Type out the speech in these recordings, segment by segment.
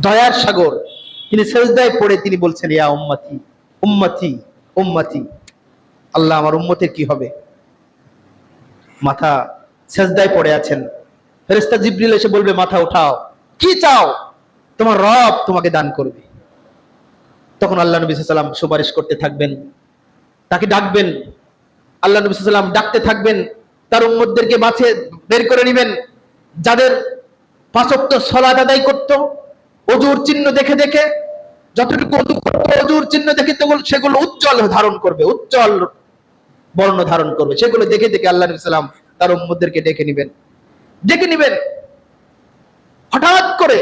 দয়ার সাগর। তিনি সেজদায় পড়ে তিনি বলছেন, ইয়া উম্মতি উম্মতি উম্মতি, আল্লাহ আমার উম্মতের কি হবে। মাথা সেজদায় পড়ে আছেন। ফেরেশতা জিবরিল এসে বলবে, মাথা উঠাও, কি চাও, তোমার রব তোমাকে দান করবে। তখন আল্লাহ নবী সাল্লাল্লাহু আলাইহি ওয়াসাল্লাম সুপারিশ করতে থাকবেন, তাকে ডাকবেন। আল্লাহ নবী সাল্লাল্লাহু আলাইহি ওয়াসাল্লাম ডাকতে থাকবেন, তার উম্মতদেরকে বাছে বের করে নেবেন, যাদের পাঁচ ওয়াক্ত সালাত আদায় করত ওযুর চিহ্ন দেখে দেখে, যতটুকু ওযু করত ওযুর চিহ্ন দেখে সেগুলো উজ্জ্বল ধারণ করবে, উজ্জ্বল বর্ণ ধারণ করবে, সেগুলো দেখে দেখে আল্লাহ নবী সাল্লাল্লাহু আলাইহি ওয়াসাল্লাম তার উম্মতদেরকে ডেকে নেবেন। হঠাৎ করে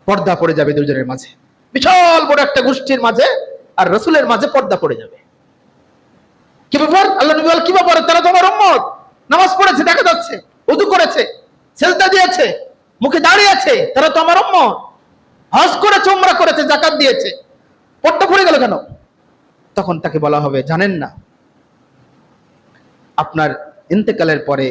পর্দা পড়ে যাবে দুজনের মাঝে, বিশাল বড় একটা গোষ্ঠীর মাঝে আর রাসূলের মাঝে পর্দা পড়ে যাবে। কি ব্যাপার? আল্লাহ নবী বলেন, কি ব্যাপার? তারা তোমার উম্মত, নামাজ পড়েছে দেখা যাচ্ছে, ওযু করেছে, সিজদা দিয়েছে, মুখে দাঁড়িয়ে আছে, তারা তো আমার উম্মত, হজ করেছে, উমরা করেছে, যাকাত দিয়েছে, পর্দা পড়ে গেল কেন? তখন তাকে বলা হবে, জানেন না, আপনার ইন্তেকালের পরে,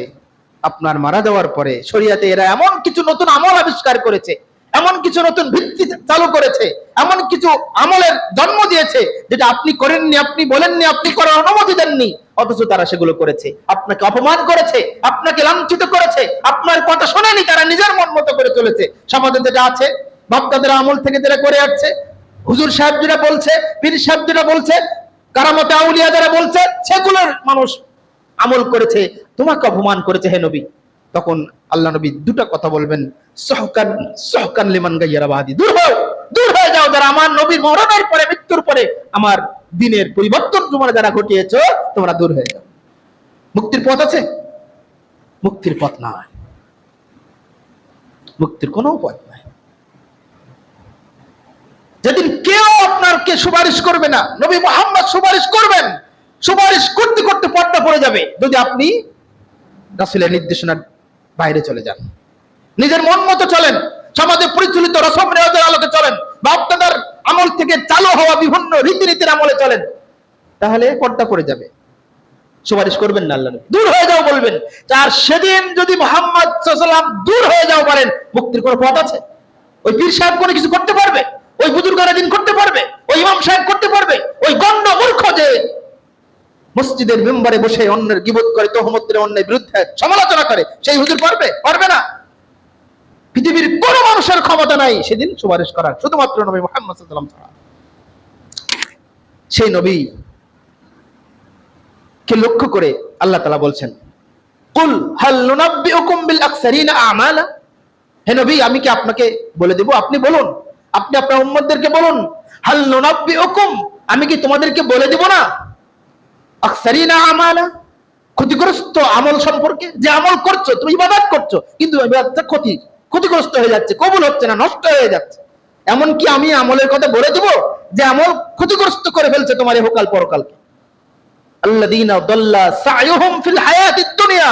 আপনার মারা যাওয়ার পরে শরীয়তে এরা এমন কিছু নতুন আমল আবিষ্কার করেছে, এমন কিছু নতুন ভিত্তি চালু করেছে, এমন কিছু আমলের জন্ম দিয়েছে যেটা আপনি করেননি, আপনি বলেননি, আপনি করার অনুমতি দেননি, অথচ তারা সেগুলো করেছে। আপনাকে অপমান করেছে, আপনাকে লাঞ্ছিত করেছে, আপনার কথা শোনেনি, তারা নিজের মন মতো করে চলেছে। সমাজে যেটা আছে, বাপদাদের আমল থেকে যেটা করে আসছে, হুজুর সাহেব যেটা বলছে, পীর সাহেব যেটা বলছে, কারামতে আউলিয়া যারা বলছে, সেগুলোর মানুষ আমল করেছে, তোমাকে অপমান করেছে হে নবী। তখন আল্লাহ নবী দুটো কথা বলবেন, সহকান সহকান লিমান গায়রা বাদি, দূর হয়ে যাও যারা আমার নবীর মরণের পরে, মৃত্যুর পরে আমার দ্বীনের পরিবর্তন তোমরা যারা ঘটিয়েছো, তোমরা দূর হয়ে যাও। মুক্তির পথ আছে? মুক্তির পথ নয়, মুক্তির কোনো পথ নাই। যেদিন কেউ আপনাকে সুপারিশ করবে না, নবী মুহাম্মদ সুপারিশ করবেন, সুপারিশ করতে করতে পর্দা পড়ে যাবে যদি আপনি রাসূলের নির্দেশনার বাইরে চলে যান, নিজের মন মতো চলেন, সমাজে পরিচালিত রসম রেওয়াজের আলোকে চলেন, বা আপনাদের আমল থেকে চালু হওয়া বিভিন্ন রীতিনীতির আমলে চলেন, তাহলে পর্দা পড়ে যাবে। সুপারিশ করবেন না আল্লাহ, দূর হয়ে যাও বলবেন। আর সেদিন যদি মুহাম্মদ সাল্লাল্লাহু আলাইহি ওয়াসাল্লাম দূর হয়ে যাও বলেন, মুক্তির কোনো পথ আছে? ওই পীর সাহেব কোনো কিছু করতে পারবে? ওই বুজুর্গরা দিন করতে পারবে? ওই ইমাম সাহেব করতে পারবে? ওই গণ্ড মূর্খ যে মসজিদের মেম্বারে বসে অন্যের গীবত করে, তহমত করে, অন্যের বিরুদ্ধে সমালোচনা করে, সেই হুজুর পারবে? পারবে না। পৃথিবীর কোন মানুষের ক্ষমতা নাই সেদিন সুপারিশ করার, শুধুমাত্র নবী মুহাম্মদ সাল্লাল্লাহু আলাইহি ওয়াসাল্লাম ছাড়া। সেই নবী কে লক্ষ্য করে আল্লাহ তাআলা বলছেন, কুল হাল নুনাব্বিউকুম বিল আকসারিনা আমালা, হে নবী আমি কি আপনাকে বলে দেব? আপনি বলুন, আপনি আপনার উম্মতদেরকে বলুন, হাল নুনাব্বিউকুম, আমি কি তোমাদেরকে বলে দেব না, আকসারিনা আমালা, ক্ষতিগ্রস্ত আমল সম্পর্কে। যে আমল করছো, তুমি ইবাদত করছো, কিন্তু ইবাদতটা ক্ষতিগ্রস্ত হয়ে যাচ্ছে, কবুল হচ্ছে না, নষ্ট হয়ে যাচ্ছে, এমন কি আমি আমলের কথা বলে দেব যে আমল ক্ষতিগ্রস্ত করে ফেলছে তোমার ইহকাল পরকালকে। আল্লাযীনা দাল্লা সায়ুহুম ফিল হায়াতিদ দুনিয়া,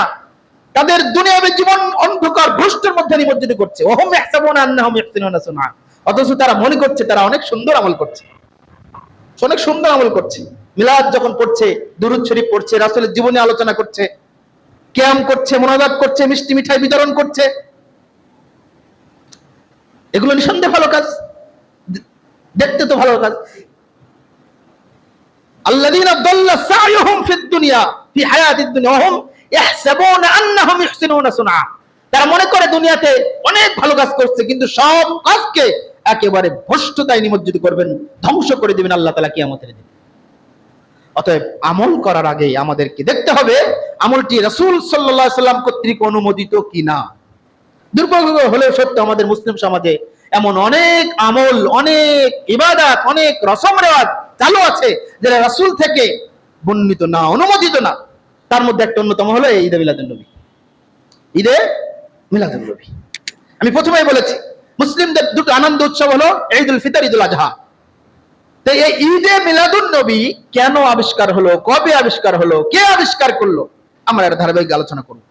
তাদের দুনিয়াবী জীবন অন্ধকার ভ্রষ্টের মধ্যে নিমজ্জিত করছে। ওহুম ইয়াহসাবুনা আন্নাহুম ইহসিনুনা সুনআ, অথচ তারা মনে করছে তারা অনেক সুন্দর আমল করছে, অনেক সুন্দর আমল করছে। মিলাদ যখন পড়ছে, দুরূদ শরীফ পড়ছে, রাসূলের জীবনী আলোচনা করছে, কিয়াম করছে, মুনাজাত করছে, মিষ্টি মিঠাই বিতরণ করছে, এগুলো নিঃসন্দেহে ভালো কাজ, দেখতে তো ভালো কাজ। আল্লাযীনা দাল্লা সায়ুহুম ফিদ দুনিয়া ফি হায়াতিদ দুনিয়া ওয়া হুম ইয়াহসাবুনা আন্নাহুম ইহসিনুনা সুনআ, তারা মনে করে দুনিয়াতে অনেক ভালো কাজ করছে, কিন্তু সব কাজকে একেবারে ভ্রষ্টতায় নিমজ্জিত করবেন, ধ্বংস করে দিবেন আল্লাহ তাআলা কিয়ামতের দিন। অতএব আমল করার আগে আমাদেরকে দেখতে হবে আমলটি রাসূল সাল্লাল্লাহু আলাইহি ওয়াসাল্লাম কর্তৃক অনুমোদিত কিনা। দুর্ভাগ্য হলেও সত্য, আমাদের মুসলিম সমাজে এমন অনেক আমল, অনেক ইবাদত, অনেক রসম রেওয়াজ চালু আছে যেটা রাসূল থেকে বর্ণিত না, অনুমোদিত না। তার মধ্যে একটা অন্যতম হলো এই ঈদে মিলাদুন নবী। ঈদে মিলাদুন নবী আমি প্রথমেই বলেছি, মুসলিমদের দুটো আনন্দ উৎসব হলো ঈদুল ফিতর, ঈদুল আজহা। তো এই ঈদে মিলাদুন নবী কেন আবিষ্কার হলো, কবে আবিষ্কার হলো, কে আবিষ্কার করলো, আমরা এর ধারাবাহিক আলোচনা করব।